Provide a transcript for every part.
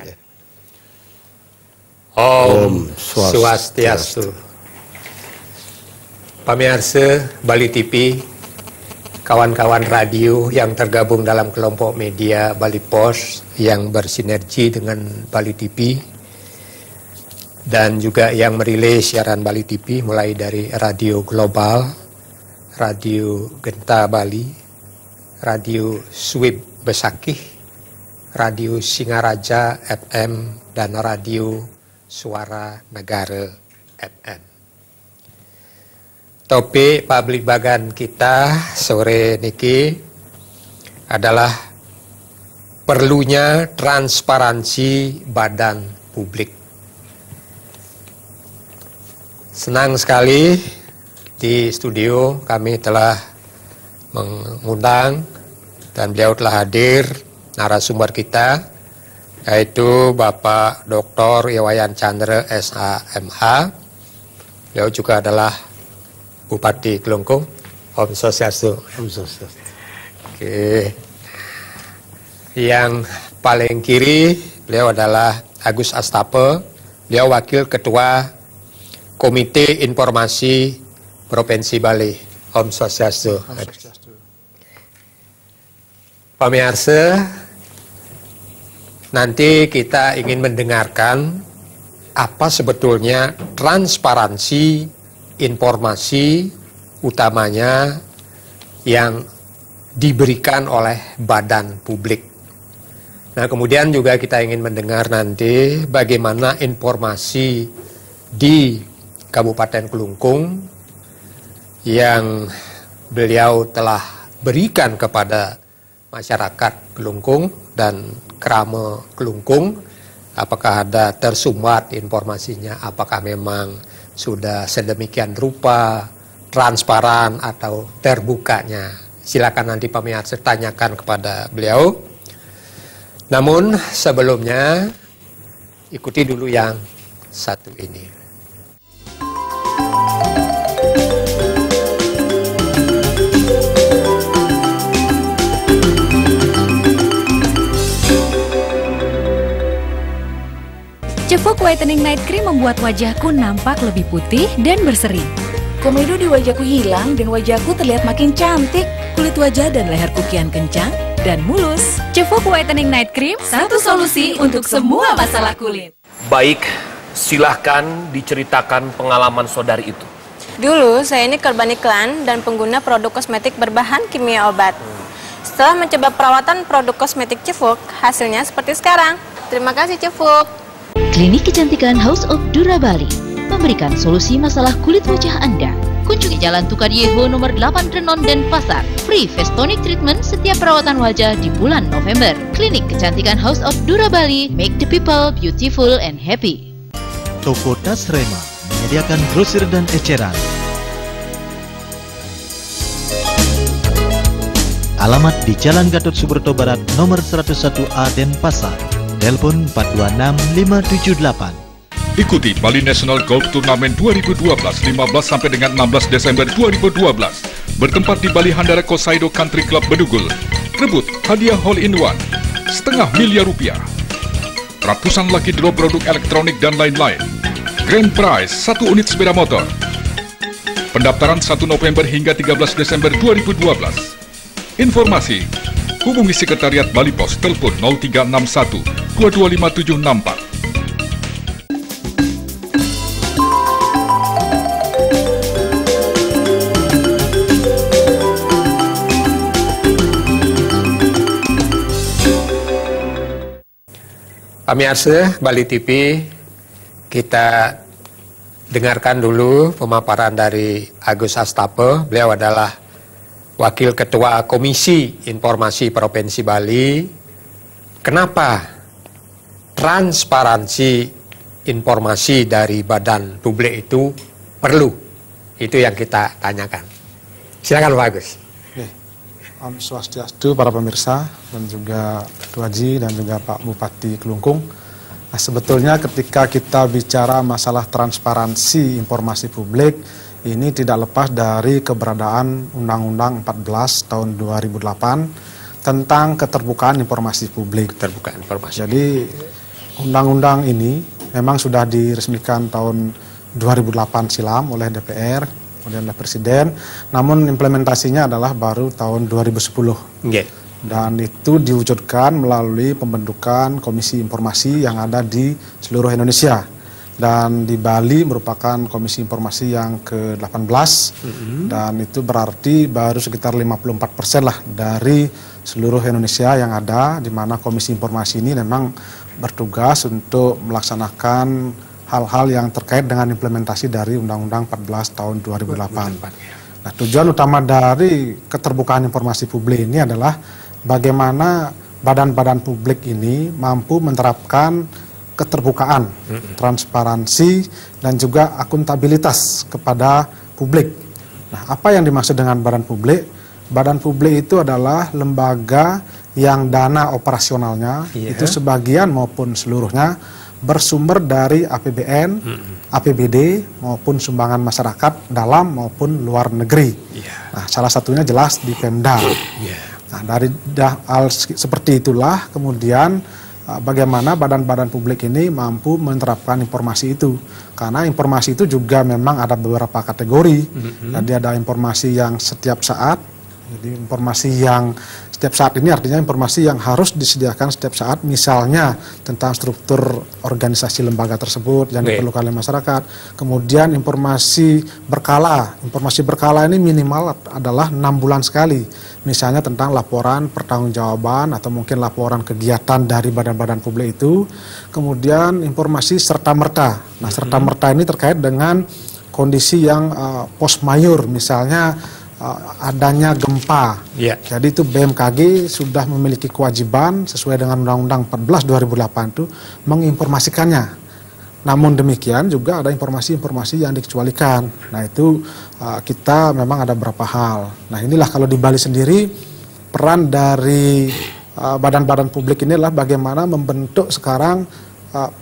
Ya. Om Swastiastu. Pamirsa Bali TV, kawan-kawan radio yang tergabung dalam kelompok media Bali Pos yang bersinergi dengan Bali TV, dan juga yang merilis siaran Bali TV mulai dari Radio Global, Radio Genta Bali, Radio Swib Besakih, Radio Singaraja FM, dan Radio Suara Negara FM. Topik publik bagan kita sore niki adalah perlunya transparansi badan publik. Senang sekali di studio kami telah mengundang dan beliau telah hadir narasumber kita, yaitu Bapak Dr. Iwayan Chandra SHMH. Beliau juga adalah Bupati Kelungkung. Om Swastiastu. Om Swastiastu. Oke. Yang paling kiri beliau adalah Agus Astape. Beliau Wakil Ketua Komite Informasi Provinsi Bali. Om Swastiastu. Om Swastiastu. Pemirsa, nanti kita ingin mendengarkan apa sebetulnya transparansi informasi utamanya yang diberikan oleh badan publik. Nah, kemudian juga kita ingin mendengar nanti bagaimana informasi di Kabupaten Kelungkung yang beliau telah berikan kepada masyarakat Kelungkung dan Krama Kelungkung. Apakah ada tersumbat informasinya, apakah memang sudah sedemikian rupa, transparan atau terbukanya. Silakan nanti pemirsa tanyakan kepada beliau. Namun sebelumnya ikuti dulu yang satu ini. Cevok Whitening Night Cream membuat wajahku nampak lebih putih dan berseri. Komedo di wajahku hilang dan wajahku terlihat makin cantik. Kulit wajah dan leherku kian kencang dan mulus. Cevok Whitening Night Cream, satu solusi untuk semua masalah kulit. Baik, silahkan diceritakan pengalaman saudari itu. Dulu saya ini korban iklan dan pengguna produk kosmetik berbahan kimia obat. Setelah mencoba perawatan produk kosmetik Cevok, hasilnya seperti sekarang. Terima kasih Cevok. Klinik Kecantikan House of Dura Bali memberikan solusi masalah kulit wajah Anda. Kunjungi Jalan Tukar Yeho nomor 8 Renon Denpasar. Free face tonic treatment setiap perawatan wajah di bulan November. Klinik Kecantikan House of Dura Bali, make the people beautiful and happy. Toko Tas Rema menyediakan grosir dan eceran. Alamat di Jalan Gatot Subroto Barat nomor 101A Denpasar. Telepon 426578. Ikuti Bali National Golf Tournament 2012 15 sampai dengan 16 Desember 2012 bertempat di Bali Handara Kosaido Country Club Bedugul. Rebut hadiah hole-in-one $500,000, ratusan lucky draw produk elektronik dan lain-lain. Grand prize 1 unit sepeda motor. Pendaftaran 1 November hingga 13 Desember 2012. Informasi hubungi Sekretariat Bali Pos, telepon 0361 225764. Pemirsa Bali TV, kita dengarkan dulu pemaparan dari Agus Astape. Beliau adalah Wakil Ketua Komisi Informasi Provinsi Bali. Kenapa transparansi informasi dari badan publik itu perlu? Itu yang kita tanyakan. Silakan Pak Agus. Om Swastiastu para pemirsa dan juga Ketua Haji dan juga Pak Bupati Kelungkung. Nah, sebetulnya ketika kita bicara masalah transparansi informasi publik, ini tidak lepas dari keberadaan Undang-Undang 14 tahun 2008 tentang keterbukaan informasi publik. Keterbukaan informasi. Jadi undang-undang ini memang sudah diresmikan tahun 2008 silam oleh DPR, kemudian oleh Presiden, namun implementasinya adalah baru tahun 2010. Dan itu diwujudkan melalui pembentukan Komisi Informasi yang ada di seluruh Indonesia. Dan di Bali merupakan Komisi Informasi yang ke-18, dan itu berarti baru sekitar 54% lah dari seluruh Indonesia yang ada, di mana Komisi Informasi ini memang bertugas untuk melaksanakan hal-hal yang terkait dengan implementasi dari Undang-Undang 14 tahun 2008. Nah, tujuan utama dari keterbukaan informasi publik ini adalah bagaimana badan-badan publik ini mampu menerapkan keterbukaan, transparansi, dan juga akuntabilitas kepada publik. Nah, apa yang dimaksud dengan badan publik? Badan publik itu adalah lembaga yang dana operasionalnya itu sebagian maupun seluruhnya bersumber dari APBN, APBD maupun sumbangan masyarakat dalam maupun luar negeri. Nah, salah satunya jelas di Pemda. Nah, dari hal seperti itulah kemudian bagaimana badan-badan publik ini mampu menerapkan informasi itu. Karena informasi itu juga memang ada beberapa kategori. Jadi ada informasi yang setiap saat. Jadi informasi yang setiap saat ini artinya informasi yang harus disediakan setiap saat, misalnya tentang struktur organisasi lembaga tersebut yang diperlukan oleh masyarakat. Kemudian informasi berkala. Informasi berkala ini minimal adalah 6 bulan sekali. Misalnya tentang laporan pertanggungjawaban atau mungkin laporan kegiatan dari badan-badan publik itu. Kemudian informasi serta-merta. Nah, serta-merta ini terkait dengan kondisi yang post mayur, misalnya adanya gempa. Jadi itu BMKG sudah memiliki kewajiban sesuai dengan Undang-Undang 14 2008 itu menginformasikannya. Namun demikian juga ada informasi-informasi yang dikecualikan. Nah, itu kita memang ada beberapa hal. Nah, inilah kalau di Bali sendiri peran dari badan-badan publik ini adalah bagaimana membentuk sekarang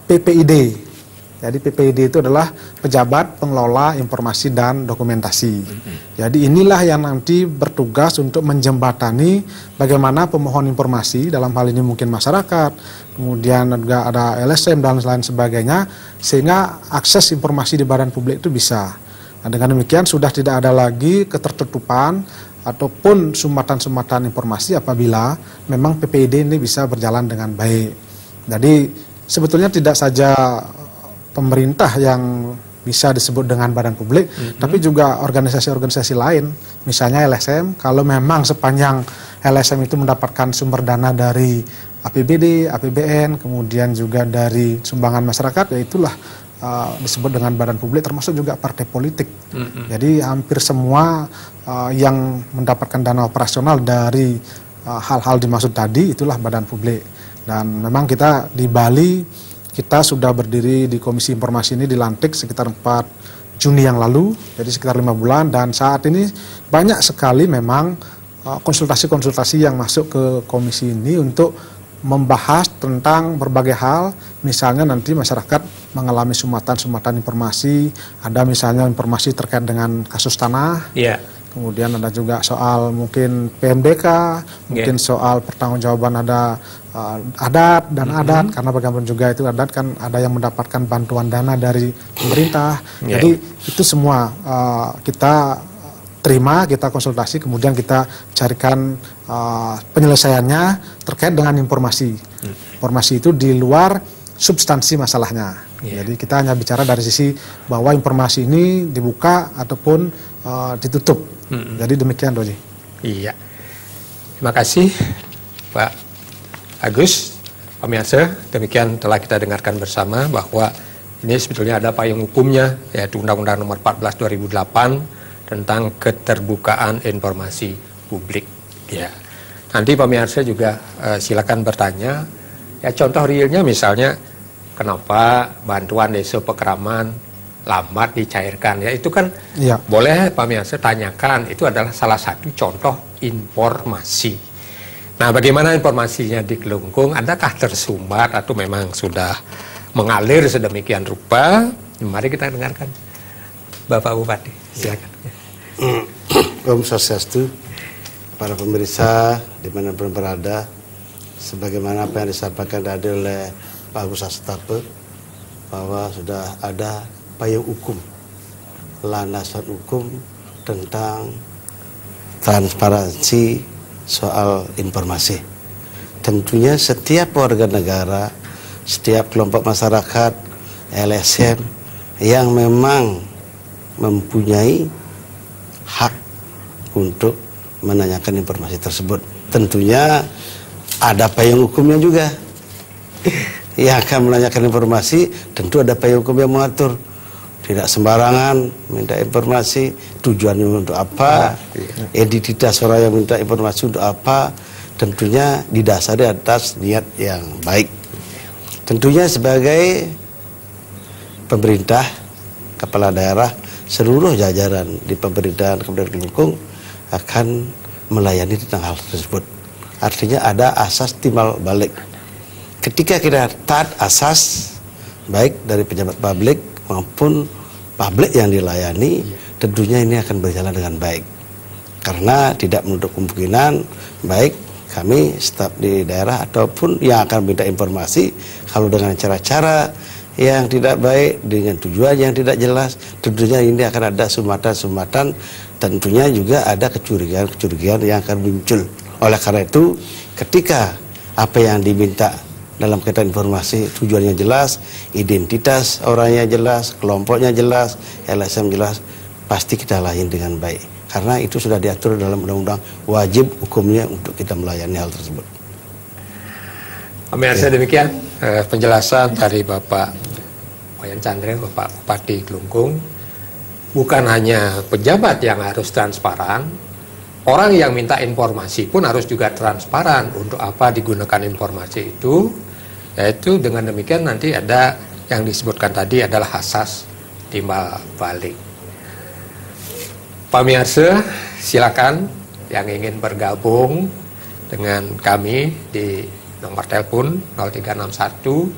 PPID. Jadi PPID itu adalah pejabat pengelola informasi dan dokumentasi. Jadi inilah yang nanti bertugas untuk menjembatani bagaimana pemohon informasi, dalam hal ini mungkin masyarakat, kemudian juga ada LSM dan lain sebagainya, sehingga akses informasi di badan publik itu bisa. Nah, dengan demikian sudah tidak ada lagi ketertutupan ataupun sumbatan-sumbatan informasi apabila memang PPID ini bisa berjalan dengan baik. Jadi sebetulnya tidak saja pemerintah yang bisa disebut dengan badan publik, tapi juga organisasi-organisasi lain, misalnya LSM, kalau memang sepanjang LSM itu mendapatkan sumber dana dari APBD, APBN, kemudian juga dari sumbangan masyarakat, ya itulah disebut dengan badan publik, termasuk juga partai politik. Jadi hampir semua yang mendapatkan dana operasional dari hal-hal dimaksud tadi, itulah badan publik. Dan memang kita di Bali, kita sudah berdiri di Komisi Informasi ini dilantik sekitar 4 Juni yang lalu, jadi sekitar 5 bulan, dan saat ini banyak sekali memang konsultasi-konsultasi yang masuk ke komisi ini untuk membahas tentang berbagai hal, misalnya nanti masyarakat mengalami sumbatan-sumbatan informasi, ada misalnya informasi terkait dengan kasus tanah, kemudian ada juga soal mungkin PMDK, mungkin soal pertanggungjawaban ada adat dan adat, karena bagaimana juga itu adat kan ada yang mendapatkan bantuan dana dari pemerintah. Jadi itu semua kita terima, kita konsultasi, kemudian kita carikan penyelesaiannya terkait dengan informasi. Informasi itu di luar substansi masalahnya. Jadi kita hanya bicara dari sisi bahwa informasi ini dibuka ataupun ditutup. Jadi demikian, Doji. Iya. Terima kasih Pak Agus. Pemirsa, demikian telah kita dengarkan bersama bahwa ini sebetulnya ada payung hukumnya, yaitu Undang-Undang Nomor 14 2008 tentang keterbukaan informasi publik. Ya. Nanti pemirsa juga silakan bertanya. Ya, contoh realnya misalnya kenapa bantuan desa Pekraman lambat dicairkan, ya itu kan boleh pemirsa tanyakan, itu adalah salah satu contoh informasi. Nah, bagaimana informasinya di Kelungkung, adakah tersumbat atau memang sudah mengalir sedemikian rupa? Mari kita dengarkan Bapak Bupati, silakan. Om Swastiastu, para pemirsa dimanapun berada, sebagaimana apa yang disampaikan tadi oleh Pak Agus Astape bahwa sudah ada payung hukum, landasan hukum tentang transparansi soal informasi. Tentunya setiap warga negara, setiap kelompok masyarakat, LSM yang memang mempunyai hak untuk menanyakan informasi tersebut. Tentunya ada payung hukumnya juga. Yang akan menanyakan informasi tentu ada payung hukum yang mengatur. Tidak sembarangan minta informasi, tujuannya untuk apa, identitas orang yang minta informasi untuk apa, tentunya didasari atas niat yang baik. Tentunya sebagai pemerintah, kepala daerah, seluruh jajaran di pemerintahan Kabupaten Kelungkung akan melayani tentang hal tersebut. Artinya ada asas timbal balik. Ketika kita taat asas, baik dari pejabat publik maupun publik yang dilayani, tentunya ini akan berjalan dengan baik. Karena tidak menutup kemungkinan, baik kami staf di daerah ataupun yang akan minta informasi, kalau dengan cara-cara yang tidak baik, dengan tujuan yang tidak jelas, tentunya ini akan ada sumatan-sumatan, tentunya juga ada kecurigaan-kecurigaan yang akan muncul. Oleh karena itu, ketika apa yang diminta dalam kaitan informasi tujuannya jelas, identitas orangnya jelas, kelompoknya jelas, LSM jelas, pasti kita layani dengan baik. Karena itu sudah diatur dalam undang-undang, wajib hukumnya untuk kita melayani hal tersebut. Pemirsa, demikian penjelasan dari Bapak Wayan Chandra, Bapak Bupati Kelungkung. Bukan hanya pejabat yang harus transparan, orang yang minta informasi pun harus juga transparan untuk apa digunakan informasi itu. Yaitu dengan demikian nanti ada yang disebutkan tadi adalah asas timbal balik. Pemirsa, silakan yang ingin bergabung dengan kami di nomor telepon 0361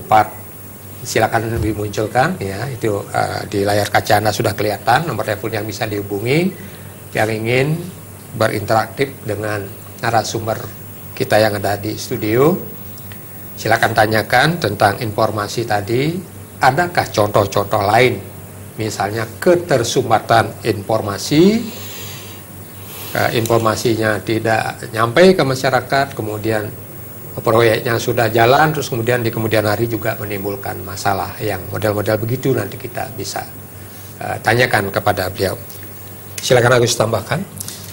4, silakan dimunculkan ya, itu di layar kaca Anda sudah kelihatan nomor telepon yang bisa dihubungi yang ingin berinteraktif dengan narasumber kita yang ada di studio. Silakan tanyakan tentang informasi tadi, adakah contoh-contoh lain, misalnya ketersumbatan informasi, informasinya tidak nyampe ke masyarakat, kemudian proyeknya sudah jalan, terus kemudian di kemudian hari juga menimbulkan masalah yang model-model begitu, nanti kita bisa tanyakan kepada beliau. Silakan Agus tambahkan.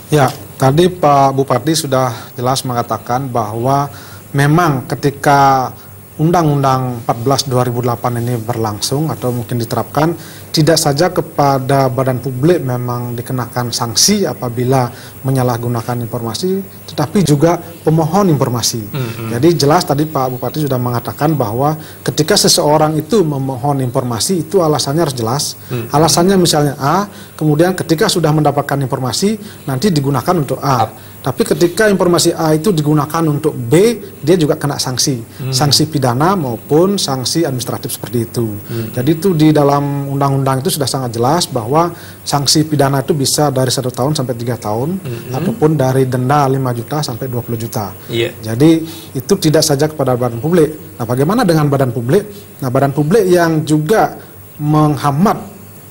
Ya, tadi Pak Bupati sudah jelas mengatakan bahwa memang ketika Undang-Undang 14 2008 ini berlangsung atau mungkin diterapkan, tidak saja kepada badan publik memang dikenakan sanksi apabila menyalahgunakan informasi, tetapi juga pemohon informasi. Jadi jelas tadi Pak Bupati sudah mengatakan bahwa ketika seseorang itu memohon informasi, itu alasannya harus jelas. Alasannya misalnya A, kemudian ketika sudah mendapatkan informasi, nanti digunakan untuk A. Tapi ketika informasi A itu digunakan untuk B, dia juga kena sanksi. Sanksi pidana maupun sanksi administratif seperti itu. Jadi itu di dalam undang-undang itu sudah sangat jelas bahwa sanksi pidana itu bisa dari 1 tahun sampai 3 tahun, ataupun dari denda 5 juta sampai 20 juta. Jadi itu tidak saja kepada badan publik. Nah, bagaimana dengan badan publik? Nah, badan publik yang juga menghambat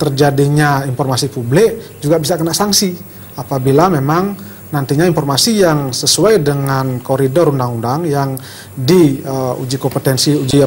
terjadinya informasi publik juga bisa kena sanksi apabila memang nantinya informasi yang sesuai dengan koridor undang-undang yang diuji kompetensi, uji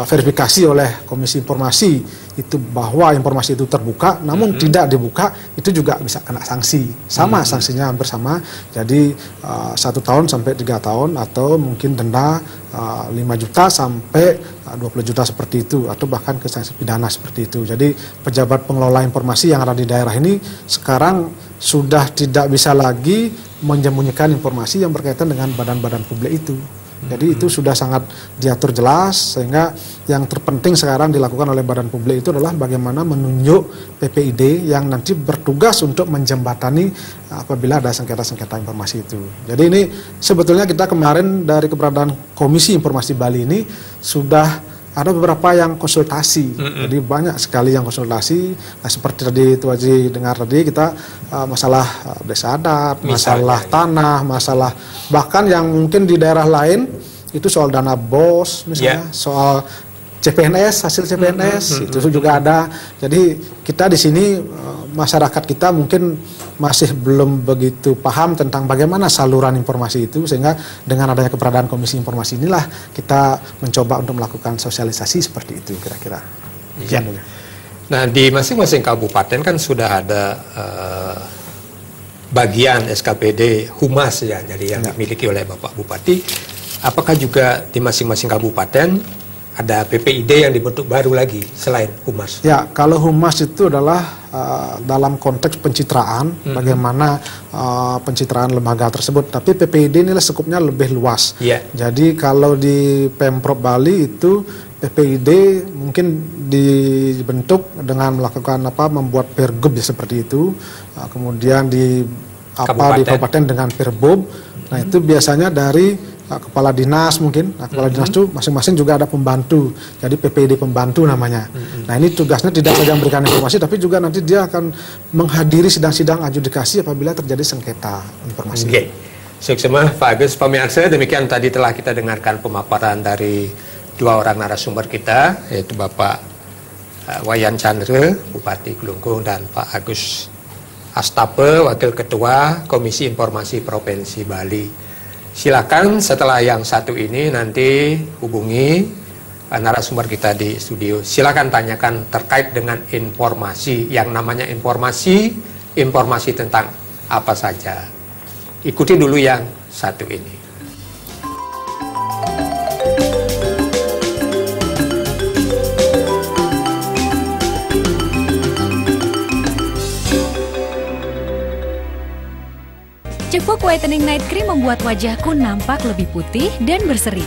verifikasi oleh Komisi Informasi itu bahwa informasi itu terbuka, namun tidak dibuka, itu juga bisa kena sanksi. Sama sanksinya hampir sama. Jadi 1 tahun sampai 3 tahun atau mungkin denda 5 juta sampai 20 juta seperti itu, atau bahkan ke sanksi pidana seperti itu. Jadi pejabat pengelola informasi yang ada di daerah ini sekarang sudah tidak bisa lagi menyembunyikan informasi yang berkaitan dengan badan-badan publik itu. Jadi itu sudah sangat diatur jelas, sehingga yang terpenting sekarang dilakukan oleh badan publik itu adalah bagaimana menunjuk PPID yang nanti bertugas untuk menjembatani apabila ada sengketa-sengketa informasi itu. Jadi ini sebetulnya kita kemarin dari keberadaan Komisi Informasi Bali ini sudah ada beberapa yang konsultasi, jadi banyak sekali yang konsultasi. Nah, seperti tadi Tuan Haji dengar tadi, kita masalah desa adat, masalah tanah, masalah bahkan yang mungkin di daerah lain itu soal dana BOS misalnya, soal CPNS, hasil CPNS itu juga ada. Jadi kita di sini masyarakat kita mungkin masih belum begitu paham tentang bagaimana saluran informasi itu, sehingga dengan adanya keberadaan Komisi Informasi inilah kita mencoba untuk melakukan sosialisasi seperti itu kira-kira. Ya. Nah, di masing-masing kabupaten kan sudah ada bagian SKPD Humas ya, jadi yang dimiliki oleh Bapak Bupati. Apakah juga di masing-masing kabupaten ada PPID yang dibentuk baru lagi selain Humas? Ya, kalau Humas itu adalah dalam konteks pencitraan, bagaimana pencitraan lembaga tersebut. Tapi PPID inilah skupnya lebih luas. Jadi kalau di Pemprov Bali itu PPID mungkin dibentuk dengan melakukan membuat pergub ya, seperti itu. Kemudian di kabupaten dengan perbob. Nah, itu biasanya dari kepala dinas mungkin. Nah, kepala dinas itu masing-masing juga ada pembantu. Jadi PPID pembantu namanya. Nah, ini tugasnya tidak saja memberikan informasi, tapi juga nanti dia akan menghadiri sidang-sidang adjudikasi apabila terjadi sengketa informasi. Sukses Pak Agus. Pemirsa, demikian tadi telah kita dengarkan pemaparan dari dua orang narasumber kita, yaitu Bapak Wayan Chandra, Bupati Kelungkung, dan Pak Agus Astape, Wakil Ketua Komisi Informasi Provinsi Bali. Silakan setelah yang satu ini nanti hubungi narasumber kita di studio. Silakan tanyakan terkait dengan informasi, yang namanya informasi tentang apa saja. Ikuti dulu yang satu ini. Cevok Whitening Night Cream membuat wajahku nampak lebih putih dan berseri.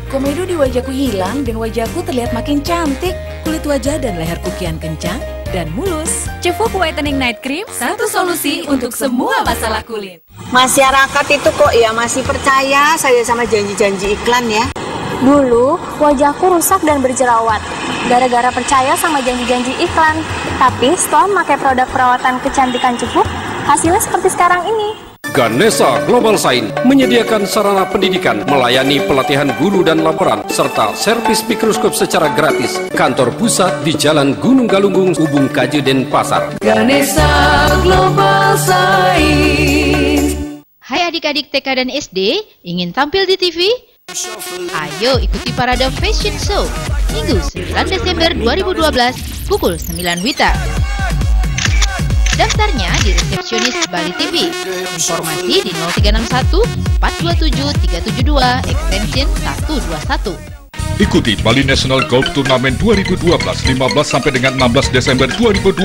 Komedo di wajahku hilang dan wajahku terlihat makin cantik. Kulit wajah dan leherku kian kencang dan mulus. Cevok Whitening Night Cream, satu solusi untuk semua masalah kulit. Masyarakat itu kok ya masih percaya saya sama janji-janji iklan ya? Dulu wajahku rusak dan berjerawat gara-gara percaya sama janji-janji iklan. Tapi setelah memakai produk perawatan kecantikan Cevok, hasilnya seperti sekarang ini. Ganesha Global Sign menyediakan sarana pendidikan, melayani pelatihan guru dan laporan, serta servis mikroskop secara gratis. Kantor pusat di Jalan Gunung Galunggung, Ubung Kaje, Denpasar. Ganesha Global Sign. Hai adik-adik TK dan SD, ingin tampil di TV? Ayo ikuti Parade Fashion Show Minggu 9 Desember 2012 pukul 9 WITA. Daftarnya di resepsionis Bali TV. Informasi di 0361 427 372 extension 121. Ikuti Bali National Golf Tournament 2012 15 sampai dengan 16 Desember 2012.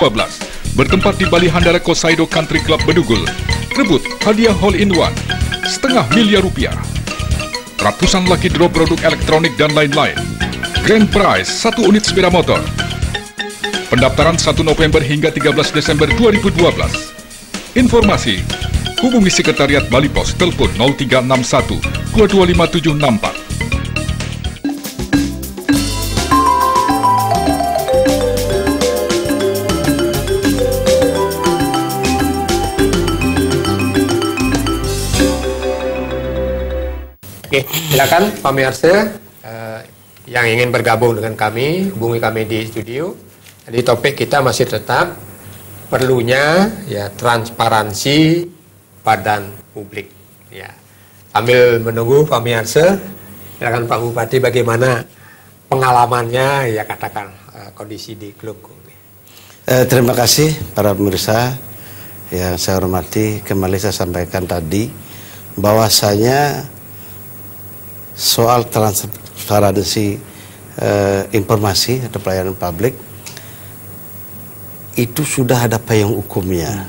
Bertempat di Bali Handara Kosaido Country Club Bedugul. Rebut hadiah hole-in-one $500,000. Ratusan lucky draw produk elektronik dan lain-lain. Grand prize 1 unit sepeda motor. Pendaftaran 1 November hingga 13 Desember 2012. Informasi, hubungi Sekretariat Bali Pos, telepon 0361 225764. Oke, silakan pemirsa yang ingin bergabung dengan kami, hubungi kami di studio. Jadi topik kita masih tetap perlunya ya transparansi badan publik. Ya, sambil menunggu pemirsa, silakan Pak Bupati bagaimana pengalamannya ya katakan kondisi di Kelungkung. Terima kasih para pemirsa yang saya hormati. Kembali saya sampaikan tadi bahwasanya soal transparansi informasi atau pelayanan publik itu sudah ada payung hukumnya,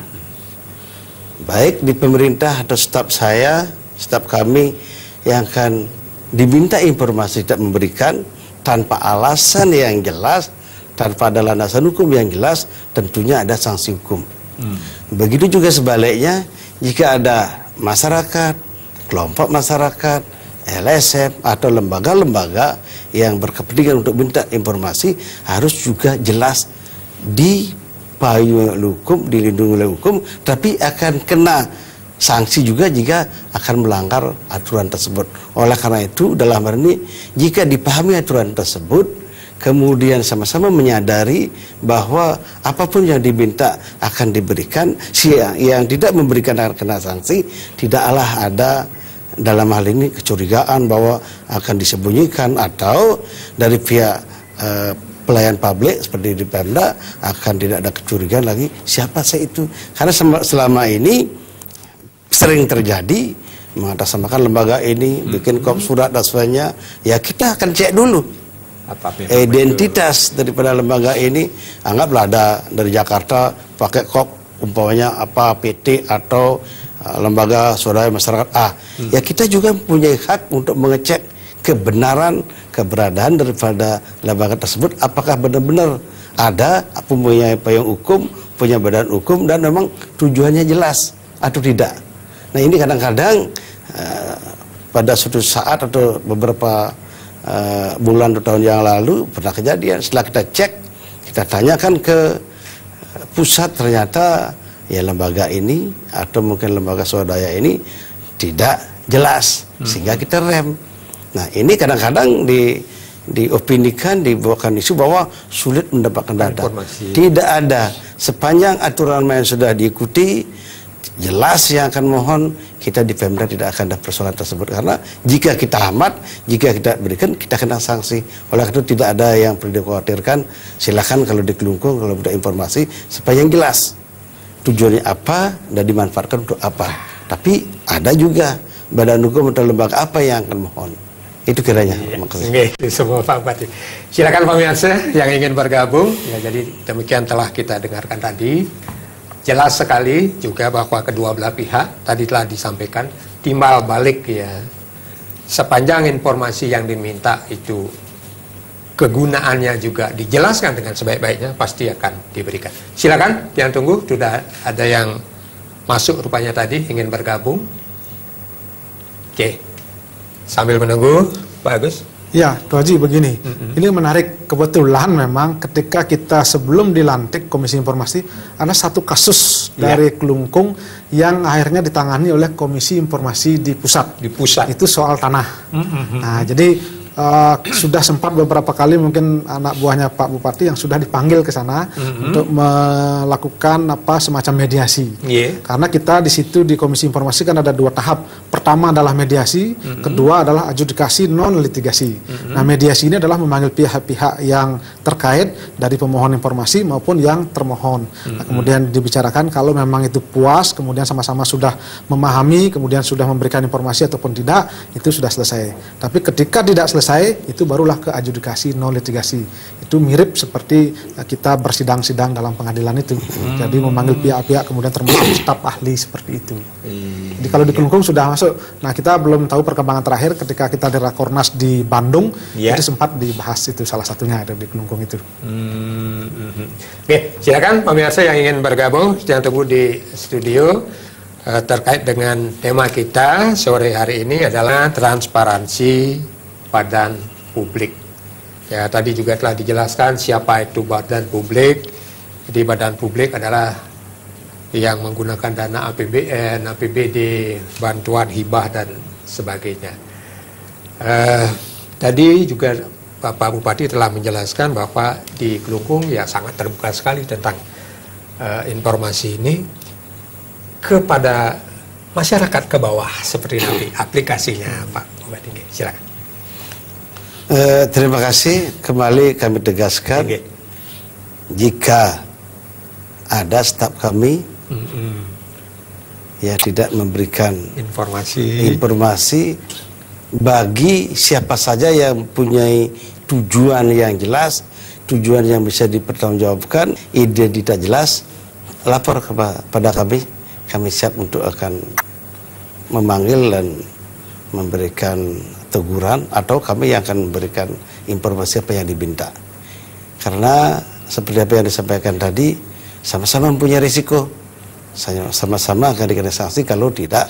baik di pemerintah atau staf saya, staf kami yang akan diminta informasi tidak memberikan tanpa alasan yang jelas, tanpa ada landasan hukum yang jelas, tentunya ada sanksi hukum. Begitu juga sebaliknya, jika ada masyarakat, kelompok masyarakat, LSM atau lembaga-lembaga yang berkepentingan untuk minta informasi harus juga jelas di payung hukum, dilindungi oleh hukum, tapi akan kena sanksi juga jika akan melanggar aturan tersebut. Oleh karena itu dalam hal ini jika dipahami aturan tersebut, kemudian sama-sama menyadari bahwa apapun yang diminta akan diberikan, yang tidak memberikan akan kena sanksi, tidaklah ada dalam hal ini kecurigaan bahwa akan disembunyikan atau dari pihak pelayan publik seperti di Pemda akan tidak ada kecurigaan lagi siapa saya itu. Karena selama ini sering terjadi mengatasnamakan lembaga ini, bikin kop surat dan sebagainya, ya kita akan cek dulu identitas daripada lembaga ini. Anggaplah ada dari Jakarta pakai kop umpamanya apa PT atau lembaga swadaya masyarakat A. Ya kita juga punya hak untuk mengecek kebenaran keberadaan daripada lembaga tersebut, apakah benar-benar ada, punya payung hukum, punya badan hukum, dan memang tujuannya jelas atau tidak. Nah ini kadang-kadang pada suatu saat atau beberapa bulan atau tahun yang lalu pernah kejadian. Setelah kita cek, kita tanyakan ke pusat, ternyata ya lembaga ini atau mungkin lembaga swadaya ini tidak jelas, sehingga kita rem. Nah ini kadang-kadang diopinikan, dibawakan isu bahwa sulit mendapatkan data. Tidak ada, sepanjang aturan main sudah diikuti, jelas yang akan mohon, kita di Pemda tidak akan ada persoalan tersebut. Karena jika kita amat, jika kita berikan, kita kena sanksi. Oleh itu tidak ada yang perlu dikhawatirkan. Silakan kalau di Kelungkung, kalau ada informasi sepanjang jelas tujuannya apa dan dimanfaatkan untuk apa. Tapi ada juga badan hukum atau lembaga apa yang akan mohon. Itu kiranya. Oke, itu semua Pak Bupati. Silakan pemirsa yang ingin bergabung. Ya, jadi demikian telah kita dengarkan tadi. Jelas sekali juga bahwa kedua belah pihak tadi telah disampaikan timbal balik ya. Sepanjang informasi yang diminta itu kegunaannya juga dijelaskan dengan sebaik-baiknya, pasti akan diberikan. Silakan, jangan tunggu, sudah ada yang masuk rupanya tadi ingin bergabung. Oke, sambil menunggu Pak Agus. Ya, Tuh Haji begini, ini menarik, kebetulan memang ketika kita sebelum dilantik Komisi Informasi, ada satu kasus dari Kelungkung yang akhirnya ditangani oleh Komisi Informasi di pusat. Itu soal tanah. Nah, jadi sudah sempat beberapa kali mungkin anak buahnya Pak Bupati yang sudah dipanggil ke sana untuk melakukan semacam mediasi. Karena kita di situ di Komisi Informasi kan ada dua tahap. Pertama adalah mediasi, kedua adalah adjudikasi non litigasi. Nah, mediasi ini adalah memanggil pihak-pihak yang terkait dari pemohon informasi maupun yang termohon. Nah, kemudian dibicarakan kalau memang itu puas, kemudian sama-sama sudah memahami, kemudian sudah memberikan informasi ataupun tidak, itu sudah selesai. Tapi ketika tidak selesai, itu barulah ke adjudikasi non litigasi. Itu mirip seperti kita bersidang-sidang dalam pengadilan itu. Jadi memanggil pihak-pihak kemudian termasuk staf ahli seperti itu. Jadi kalau di Kelungkung sudah masuk. Nah, kita belum tahu perkembangan terakhir ketika kita di Rakornas di Bandung, itu sempat dibahas, itu salah satunya ada di Kelungkung itu. Oke, silakan pemirsa yang ingin bergabung, jangan tunggu di studio. Terkait dengan tema kita sore hari ini adalah transparansi badan publik. Ya, tadi juga telah dijelaskan siapa itu badan publik. Jadi badan publik adalah yang menggunakan dana APBN, APBD, bantuan hibah dan sebagainya. Tadi juga Bapak Bupati telah menjelaskan bahwa di Kelungkung ya sangat terbuka sekali tentang informasi ini kepada masyarakat ke bawah seperti nanti aplikasinya Pak Bupati. Silakan. Terima kasih. Kembali kami tegaskan, jika ada staf kami ya tidak memberikan informasi bagi siapa saja yang mempunyai tujuan yang jelas, tujuan yang bisa dipertanggungjawabkan, identitas jelas, lapor kepada kami. Kami siap untuk akan memanggil dan memberikan teguran, atau kami yang akan memberikan informasi apa yang diminta. Karena seperti apa yang disampaikan tadi, sama-sama mempunyai risiko, sama-sama akan dikena sanksi kalau tidak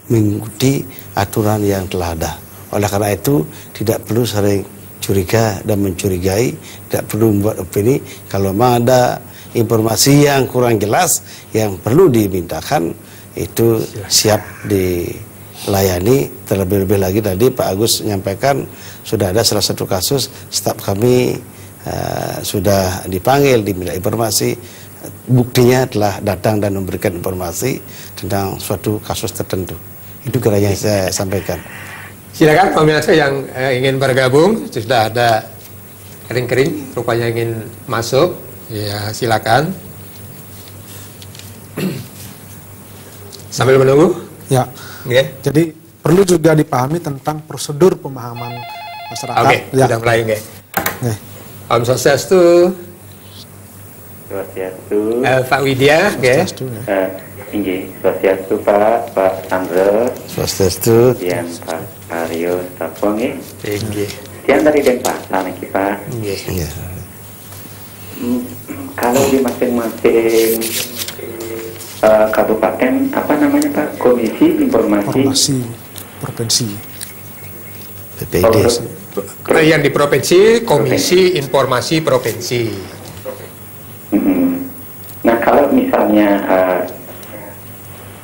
mengikuti aturan yang telah ada. Oleh karena itu tidak perlu sering curiga dan mencurigai, tidak perlu membuat opini. Kalau memang ada informasi yang kurang jelas yang perlu dimintakan, itu siap dilayani. Terlebih-lebih lagi tadi Pak Agus menyampaikan sudah ada salah satu kasus staf kami sudah dipanggil, diminta informasi, buktinya telah datang dan memberikan informasi tentang suatu kasus tertentu. Itu kiranya yang saya sampaikan. Silakan pemirsa yang ingin bergabung, sudah ada kering-kering rupanya ingin masuk, ya silakan. Sambil menunggu. Ya. Okay. Jadi perlu juga dipahami tentang prosedur pemahaman masyarakat. Oke, ya. sudah mulai nggih. Nggih. Om Swastiastu. Swastiastu. Pak Widya, nggih. Inggih, Swastiastu Pak Chandra. Swastiastu. Yang Pak Aryo Stafo nggih. Nggih. Yang dari Denpasar niki Pak. Nggih. Kalau di masing-masing kabupaten apa namanya Pak? Komisi Informasi Provinsi. PPID. Yang di provinsi, Komisi Informasi Provinsi. Nah kalau misalnya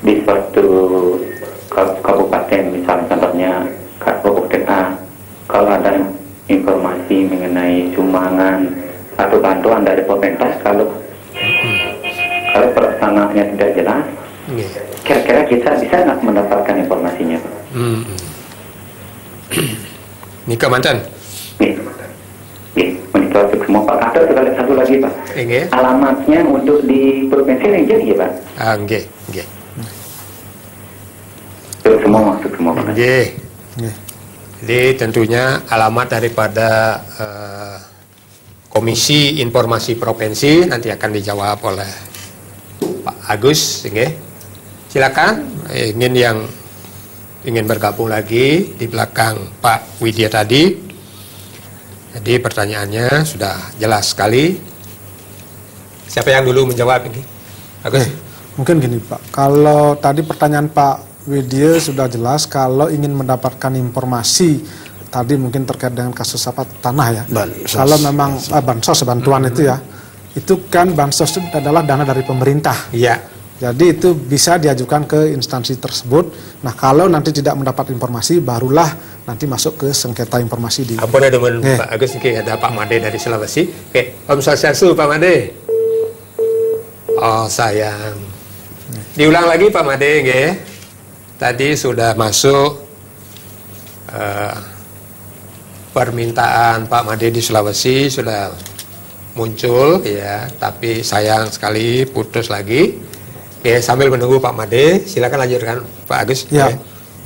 di suatu kabupaten, misalnya contohnya Kabupaten A, kalau ada informasi mengenai sumbangan atau bantuan dari pemerintah, kalau pelaksanaannya tidak jelas, kira-kira kita bisa nggak mendapatkan informasinya? Nika mantan. Monitor semua Pak. Atau satu lagi Pak. Alamatnya untuk di provinsi yang jadi Pak. Nggih. Semua masuk semua Pak. Nggih. Jadi tentunya alamat daripada Komisi Informasi Provinsi nanti akan dijawab oleh Pak Agus, nggih. Silakan ingin bergabung lagi di belakang Pak Widya tadi. Jadi pertanyaannya sudah jelas sekali. Siapa yang dulu menjawab ini? Agus. Mungkin gini Pak, kalau tadi pertanyaan Pak Widya sudah jelas, kalau ingin mendapatkan informasi tadi mungkin terkait dengan kasus apa tanah ya. Bansos. Kalau memang bansos, bantuan itu ya, itu kan bansos itu adalah dana dari pemerintah. Iya. Jadi itu bisa diajukan ke instansi tersebut. Nah kalau nanti tidak mendapat informasi, barulah nanti masuk ke sengketa informasi di. Ampun ada Pak Agus, ada Pak Made dari Sulawesi. Oke, Om Swastiastu Pak Made. Oh sayang. Diulang lagi Pak Made, nggih. Tadi sudah masuk permintaan Pak Made di Sulawesi sudah muncul ya, tapi sayang sekali putus lagi. Oke, sambil menunggu Pak Made, silakan lanjutkan Pak Agus. Ya,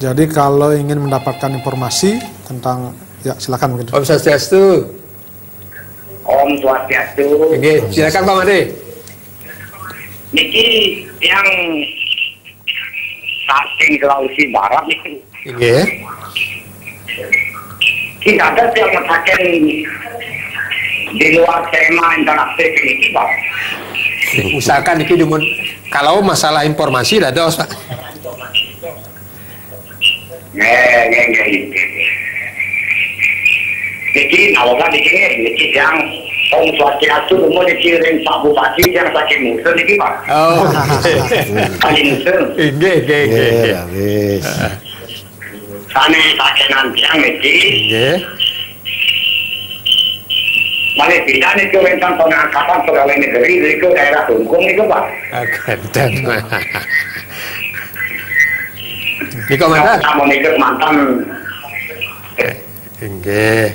jadi kalau ingin mendapatkan informasi tentang, ya silakan mungkin. Om Swastiastu. Om Swastiastu. Oke, silakan Pak Made. Niki yang saking Sulawesi Barat nih. Oke. Tidak ada yang mengatakan di luar tema interaktif ini Pak. Usahakan iki dimun kalau masalah informasi dah dos Pak. Niki nawakan niki yang Om Swastiastu mau dikirim Pak Bupati yang sakit musuh niki Pak. Oh. Kali musuh. Nggih. Sana sakit nanti yang niki. Nggih. Balik bisa nih kewenangan pengangkatan pegawai negeri ke daerah Hongkong itu Pak. Akan Di komentar. Kamu nikah mantan. Nggih.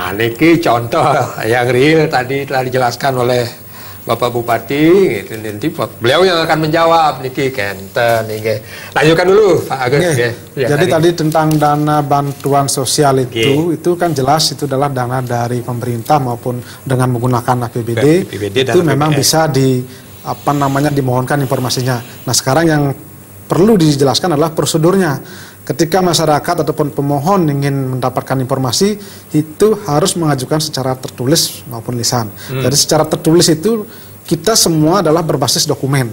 Niki contoh yang real tadi telah dijelaskan oleh Bapak Bupati, gitu. Nanti beliau yang akan menjawab niki kenten nggih. Lanjutkan dulu Pak Agus nggih. Ya, jadi tadi tentang dana bantuan sosial itu kan jelas itu adalah dana dari pemerintah maupun dengan menggunakan APBD itu memang bisa dimohonkan informasinya. Nah, sekarang yang perlu dijelaskan adalah prosedurnya. Ketika masyarakat ataupun pemohon ingin mendapatkan informasi, itu harus mengajukan secara tertulis maupun lisan. Jadi secara tertulis itu kita semua adalah berbasis dokumen.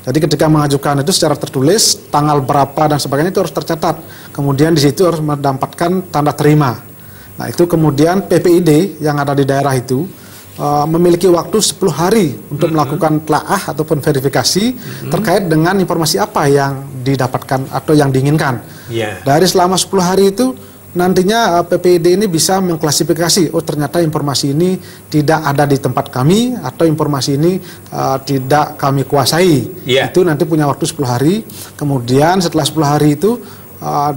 Jadi ketika mengajukan itu secara tertulis, tanggal berapa dan sebagainya itu harus tercatat. Kemudian di situ harus mendapatkan tanda terima. Nah itu kemudian PPID yang ada di daerah itu memiliki waktu 10 hari untuk melakukan telaah ataupun verifikasi terkait dengan informasi apa yang didapatkan atau yang diinginkan. Dari selama 10 hari itu nantinya PPID ini bisa mengklasifikasi, oh ternyata informasi ini tidak ada di tempat kami atau informasi ini tidak kami kuasai. Itu nanti punya waktu 10 hari. Kemudian setelah 10 hari itu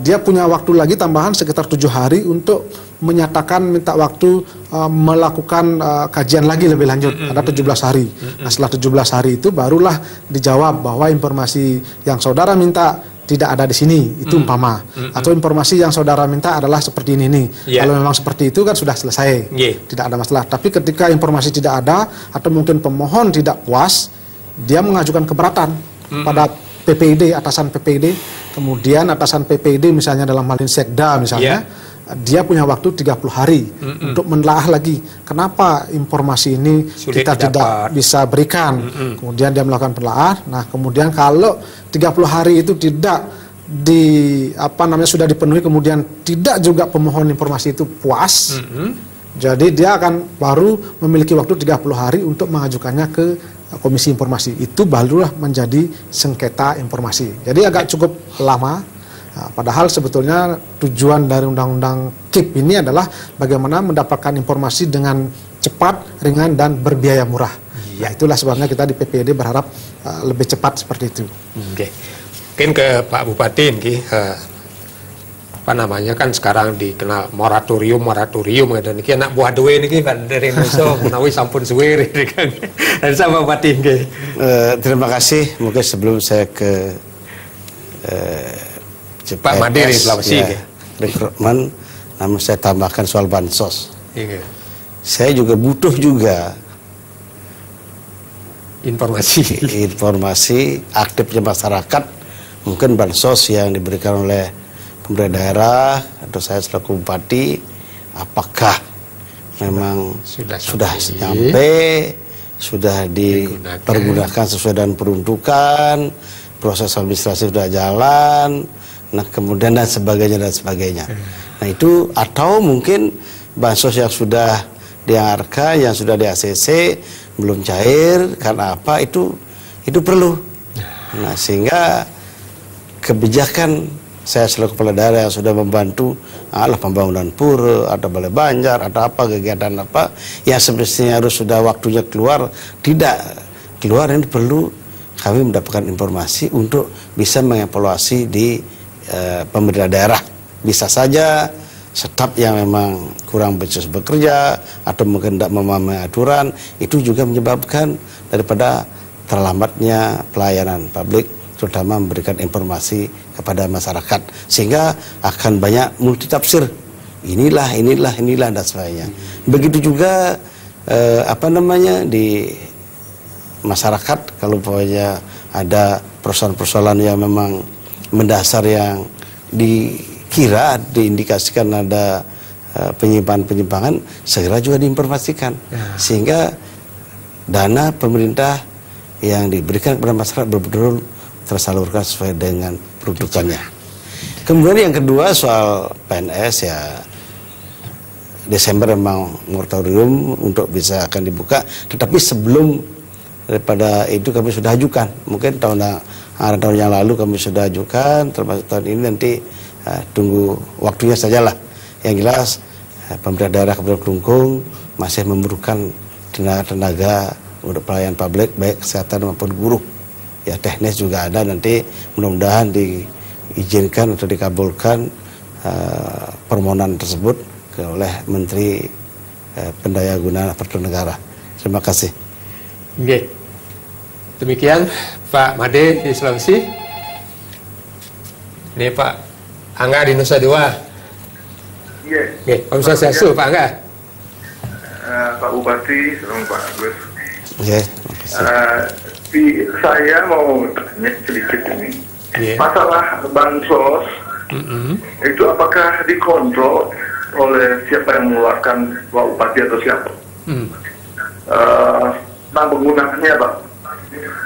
dia punya waktu lagi tambahan sekitar 7 hari untuk menyatakan minta waktu melakukan kajian lagi lebih lanjut. Ada 17 hari. Nah, setelah 17 hari itu barulah dijawab bahwa informasi yang saudara minta tidak ada di sini, itu umpama. Atau informasi yang saudara minta adalah seperti ini. Kalau memang seperti itu kan sudah selesai, tidak ada masalah. Tapi ketika informasi tidak ada atau mungkin pemohon tidak puas, dia mengajukan keberatan pada PPID, atasan PPID. Kemudian atasan PPID misalnya dalam hal ini Sekda misalnya, dia punya waktu 30 hari untuk menelaah lagi kenapa informasi ini kita tidak bisa berikan. Kemudian dia melakukan penelaah. Nah, kemudian kalau 30 hari itu tidak sudah dipenuhi, kemudian tidak juga pemohon informasi itu puas, jadi dia akan baru memiliki waktu 30 hari untuk mengajukannya ke Komisi Informasi. Itu barulah menjadi sengketa informasi. Jadi agak cukup lama. Nah, padahal sebetulnya tujuan dari Undang-Undang KIP ini adalah bagaimana mendapatkan informasi dengan cepat, ringan, dan berbiaya murah. Ya, itulah sebabnya kita di PPID berharap lebih cepat seperti itu. Mungkin ke Pak Bupati, apa namanya kan sekarang dikenal moratorium dan ini anak buah duwe ini dari Indonesia menawi sampun suwe kan. Dan sama Bupati. Terima kasih. Mungkin sebelum saya ke Pak Made Sulawesi rekrutmen, namun saya tambahkan soal bansos. Saya juga butuh informasi aktifnya masyarakat, mungkin bansos yang diberikan oleh pemerintah daerah atau saya selaku bupati, apakah memang sudah sampai, sudah dipergunakan sesuai dengan peruntukan, proses administrasi sudah jalan. Nah, kemudian dan sebagainya. Nah, itu atau mungkin bansos yang sudah dianggarkan, yang sudah di ACC belum cair karena apa, itu perlu. Nah, sehingga kebijakan saya selaku kepala daerah yang sudah membantu pembangunan pura, ada balai banjar, ada apa kegiatan apa yang semestinya harus sudah waktunya keluar, tidak keluar, ini perlu kami mendapatkan informasi untuk bisa mengevaluasi di pemerintah daerah. Bisa saja staf yang memang kurang becus bekerja atau mungkin tidak memahami aturan, itu juga menyebabkan daripada terlambatnya pelayanan publik, terutama memberikan informasi kepada masyarakat, sehingga akan banyak multitafsir, inilah dan sebagainya. Begitu juga di masyarakat, kalau pokoknya ada persoalan-persoalan yang memang mendasar yang dikira diindikasikan ada penyimpangan, segera juga diinformasikan, sehingga dana pemerintah yang diberikan kepada masyarakat betul-betul tersalurkan sesuai dengan peruntukannya. Kemudian yang kedua soal PNS, ya Desember memang moratorium untuk bisa akan dibuka, tetapi sebelum daripada itu kami sudah ajukan, mungkin tahun yang lalu kami sudah ajukan, termasuk tahun ini, nanti tunggu waktunya sajalah. Yang jelas pemerintah daerah Kabupaten Kelungkung masih memerlukan tenaga untuk pelayanan publik, baik kesehatan maupun guru. Ya, teknis juga ada, nanti mudah-mudahan diizinkan atau dikabulkan permohonan tersebut oleh Menteri Pendayagunaan Aparatur Negara. Terima kasih. Demikian Pak Made di Sulawesi. Ini Pak Angga di Nusa Dua. Om Swastiastu Pak Angga. Pak Bupati, selamat Pak Agus. Makasih. Saya mau tanya sedikit ini. Masalah bansos itu apakah dikontrol oleh siapa yang mengeluarkan, Pak Bupati atau siapa? Tentang penggunaannya, Pak.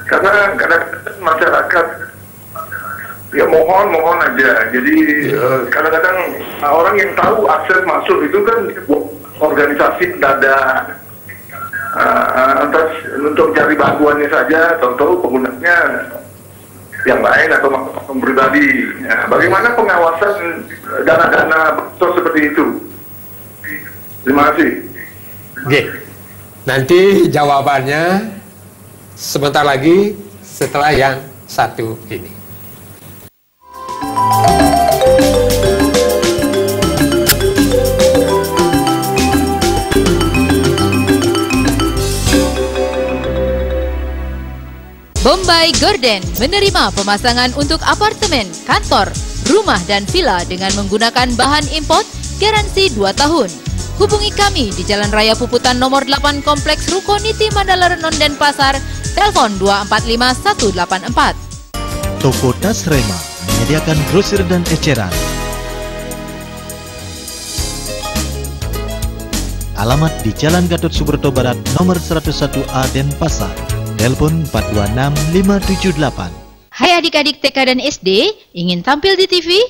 Karena kadang masyarakat ya mohon aja. Jadi kadang-kadang orang yang tahu akses masuk itu kan organisasi dada. Terus untuk cari bantuannya saja, tahu-tahu penggunanya yang lain atau pribadi. Nah, bagaimana pengawasan dana-dana bansos seperti itu? Terima kasih. Oke, nanti jawabannya sebentar lagi setelah yang satu ini. Bombay Garden menerima pemasangan untuk apartemen, kantor, rumah dan villa dengan menggunakan bahan import garansi 2 tahun. Hubungi kami di Jalan Raya Puputan nomor 8 Kompleks Ruko Niti Mandala Renon Denpasar, telepon 245184. Toko Tas Rema menyediakan grosir dan eceran. Alamat di Jalan Gatot Subroto Barat nomor 101A Denpasar. Telepon 426-578. Hai adik-adik TK dan SD, ingin tampil di TV?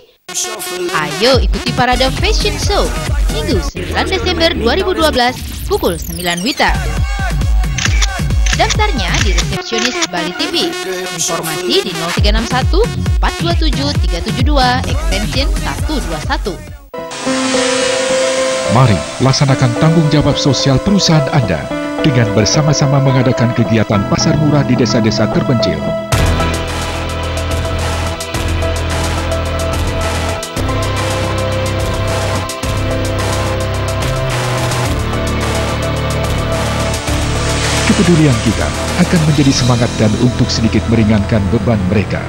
Ayo ikuti parade fashion show Minggu 9 Desember 2012 pukul 9 WITA. Daftarnya di resepsionis Bali TV. Informasi di 0361 427 372 extension 121. Mari laksanakan tanggung jawab sosial perusahaan Anda dengan bersama-sama mengadakan kegiatan pasar murah di desa-desa terpencil. Kepedulian kita akan menjadi semangat dan untuk sedikit meringankan beban mereka.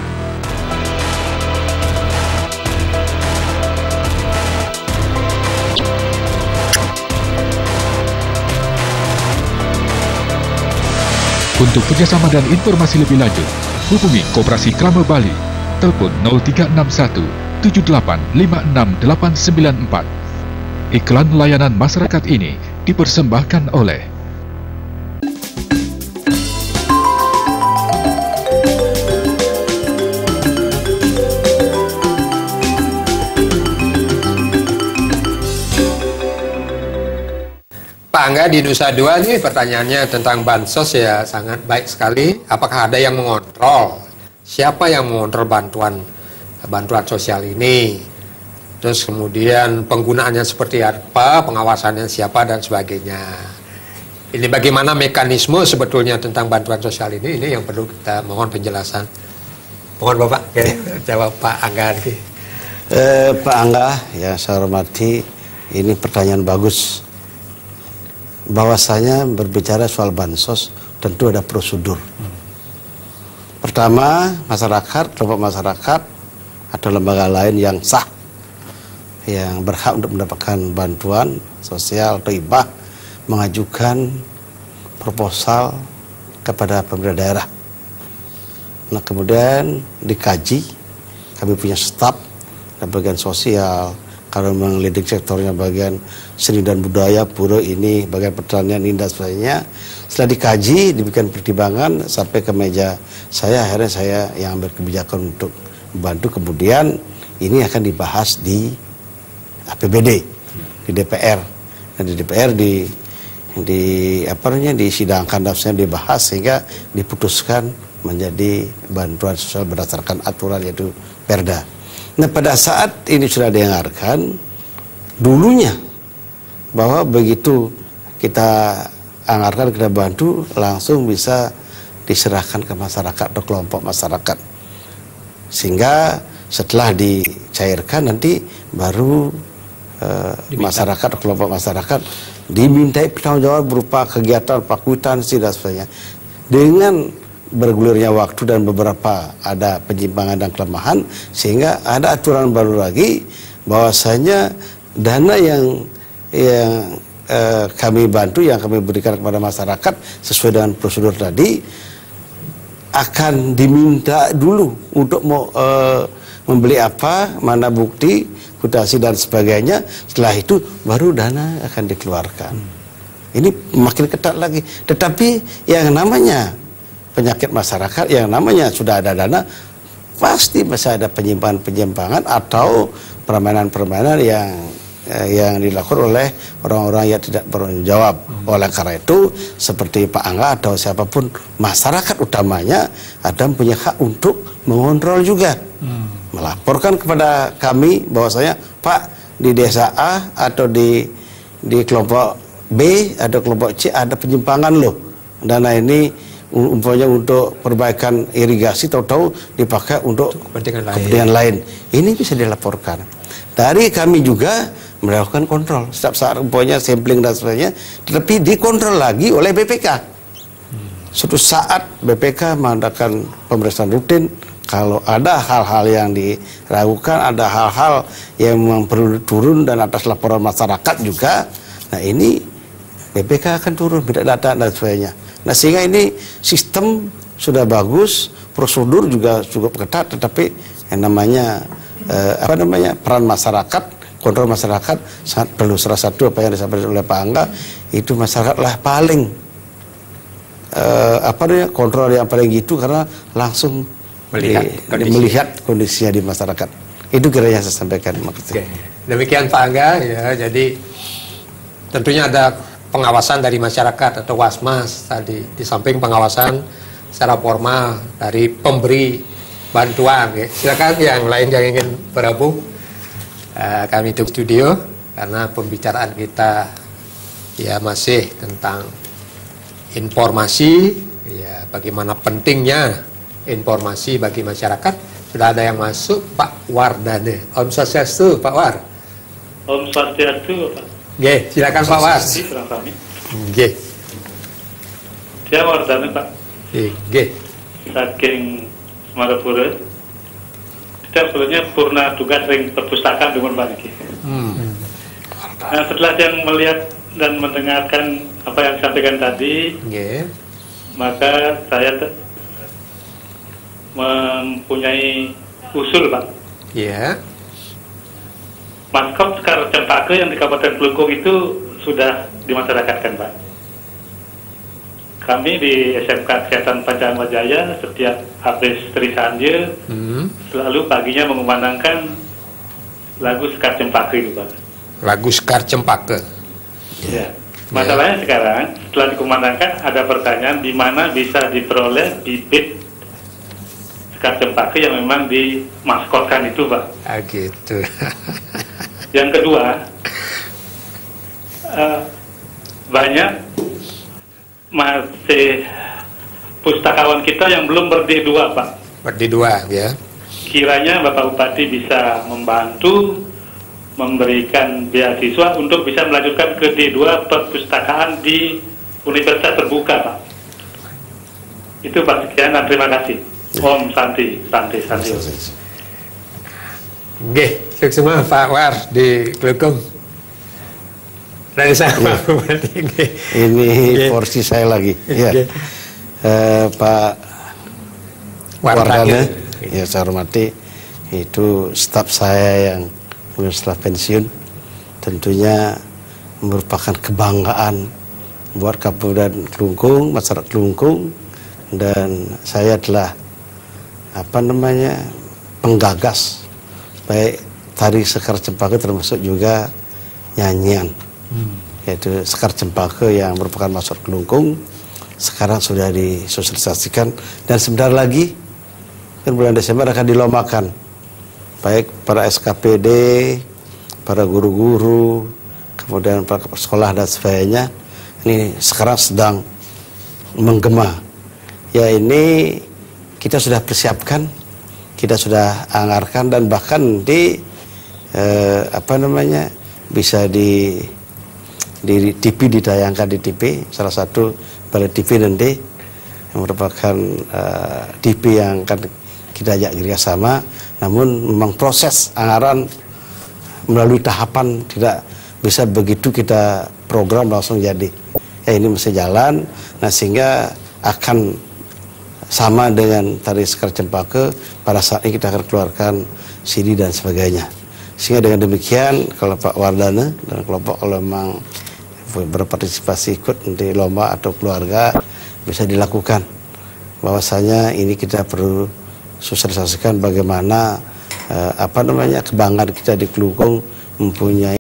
Untuk kerjasama dan informasi lebih lanjut, hubungi Koperasi Krama Bali, telepon 0361 7856 894. Iklan layanan masyarakat ini dipersembahkan oleh Pak Angga di Nusa Dua nih pertanyaannya tentang bansos ya sangat baik sekali. Apakah ada yang mengontrol? Siapa yang mengontrol bantuan sosial ini? Terus kemudian penggunaannya seperti apa, pengawasannya siapa dan sebagainya. Ini bagaimana mekanisme sebetulnya tentang bantuan sosial ini yang perlu kita mohon penjelasan. Mohon Bapak jawab Pak Angga. Pak Angga, yang saya hormati, ini pertanyaan bagus. Bahwasanya berbicara soal bansos tentu ada prosedur. Pertama, masyarakat, kelompok masyarakat atau lembaga lain yang sah yang berhak untuk mendapatkan bantuan sosial atau hibah mengajukan proposal kepada pemerintah daerah. Nah, kemudian dikaji, kami punya staf dan bagian sosial, kalau memang leading sektornya bagian seni dan budaya, pura ini, bagian pertanian ini dan sebagainya. Setelah dikaji, diberikan pertimbangan sampai ke meja saya, akhirnya saya yang ambil kebijakan untuk membantu. Kemudian ini akan dibahas di APBD, di DPR. Dan di DPR disidangkan daftarnya, dibahas sehingga diputuskan menjadi bantuan sosial berdasarkan aturan yaitu Perda. Nah, pada saat ini sudah dianggarkan, dulunya bahwa begitu kita anggarkan, kita bantu, langsung bisa diserahkan ke masyarakat atau kelompok masyarakat. Sehingga setelah dicairkan nanti baru masyarakat atau kelompok masyarakat dimintai pertanggungjawab berupa kegiatan, kwitansi dan sebagainya. Dengan bergulirnya waktu dan beberapa ada penyimpangan dan kelemahan, sehingga ada aturan baru lagi bahwasanya dana yang kami bantu, yang kami berikan kepada masyarakat sesuai dengan prosedur tadi akan diminta dulu untuk membeli apa, mana bukti, kwitansi dan sebagainya. Setelah itu baru dana akan dikeluarkan. Ini makin ketat lagi. Tetapi yang namanya penyakit masyarakat, yang namanya sudah ada dana, pasti masih ada penyimpangan-penyimpangan atau permainan-permainan yang yang dilakukan oleh orang-orang yang tidak bertanggung jawab. Oleh karena itu, seperti Pak Angga atau siapapun, masyarakat utamanya ada punya hak untuk mengontrol juga, melaporkan kepada kami bahwasanya Pak di desa A atau di kelompok B atau kelompok C ada penyimpangan loh, dana ini umpamanya untuk perbaikan irigasi tahu-tahu dipakai untuk kepentingan lain. Ini bisa dilaporkan. Dari kami juga melakukan kontrol setiap saat, umpamanya sampling dan sebagainya, tetapi dikontrol lagi oleh BPK. Suatu saat BPK mengadakan pemeriksaan rutin. Kalau ada hal-hal yang diragukan, ada hal-hal yang memang perlu turun dan atas laporan masyarakat juga, nah ini BPK akan turun, minta data dan sebagainya. Nah, sehingga ini sistem sudah bagus, prosedur juga cukup ketat, tetapi yang namanya peran masyarakat, kontrol masyarakat sangat perlu. Salah satu apa yang disampaikan oleh Pak Angga, itu masyarakatlah paling kontrol yang paling gitu, karena langsung melihat kondisinya di masyarakat. Itu kiranya saya sampaikan. Oke. Demikian Pak Angga ya. Jadi tentunya ada pengawasan dari masyarakat atau Wasmas tadi, di samping pengawasan secara formal dari pemberi bantuan ya. Silakan yang lain yang ingin bergabung, kami tutup studio karena pembicaraan kita ya masih tentang informasi ya, bagaimana pentingnya informasi bagi masyarakat. Sudah ada yang masuk, Pak Wardane. Om Swastiastu, Pak War. Om Swastiastu, Pak. Oke, silakan Pak War. Oke. Dia Wardane, Pak. Oke. Saking Semarapura. Kita sebetulnya purna tugas ring perpustakaan dengan Pak Niki. Nah, setelah yang melihat dan mendengarkan apa yang disampaikan tadi, maka saya mempunyai usul, Pak. Iya. Maskot Sekar Cempaka yang di Kabupaten Kelungkung itu sudah dimasyarakatkan, Pak. Kami di SMK Kesehatan Panjang Wajaya setiap habis Trisandya selalu paginya mengumandangkan lagu Sekar Cempaka itu, Pak. Lagu Sekar Cempaka. Ya. Masalahnya sekarang setelah dikumandangkan ada pertanyaan di mana bisa diperoleh bibit Sekar Cempaka yang memang dimaskotkan itu, Pak. Gitu. Yang kedua, banyak masih pustakawan kita yang belum ber-D2, Pak. Ber-D2, ya. Kiranya Bapak Bupati bisa membantu memberikan beasiswa untuk bisa melanjutkan ke D2 perpustakaan di Universitas Terbuka, Pak. Itu Pak, sekian dan terima kasih. Om Santi. Oke, semua Pak War di Kelungkung. Dari saya Pak Bupati. Ini porsi saya lagi. Ya. Pak Wardane, ya saya hormati, itu staf saya yang setelah pensiun, tentunya merupakan kebanggaan buat Kabupaten Kelungkung, masyarakat Kelungkung, dan saya adalah penggagas baik tari Sekar Cempaka termasuk juga nyanyian, yaitu Sekar Cempaka yang merupakan masyarakat Kelungkung sekarang sudah disosialisasikan dan sebentar lagi kan bulan Desember akan dilombakan, baik para SKPD, para guru-guru, kemudian para sekolah dan sebagainya. Ini sekarang sedang menggema. Ya, ini kita sudah persiapkan, kita sudah anggarkan, dan bahkan bisa di TV, ditayangkan di TV, salah satu balai TV nanti yang merupakan TV yang akan kita ajak kerjasama. Namun memang proses anggaran melalui tahapan, tidak bisa begitu kita program langsung jadi. Ya, ini mesti jalan. Nah, sehingga akan sama dengan tari Sekar Cempaka, pada saat ini kita akan keluarkan CD dan sebagainya. Sehingga dengan demikian, kalau Pak Wardane dan kelompok kalau memang berpartisipasi ikut di lomba atau keluarga, bisa dilakukan. Bahwasanya ini kita perlu sosialisasikan bagaimana kebanggaan kita di Kelungkung mempunyai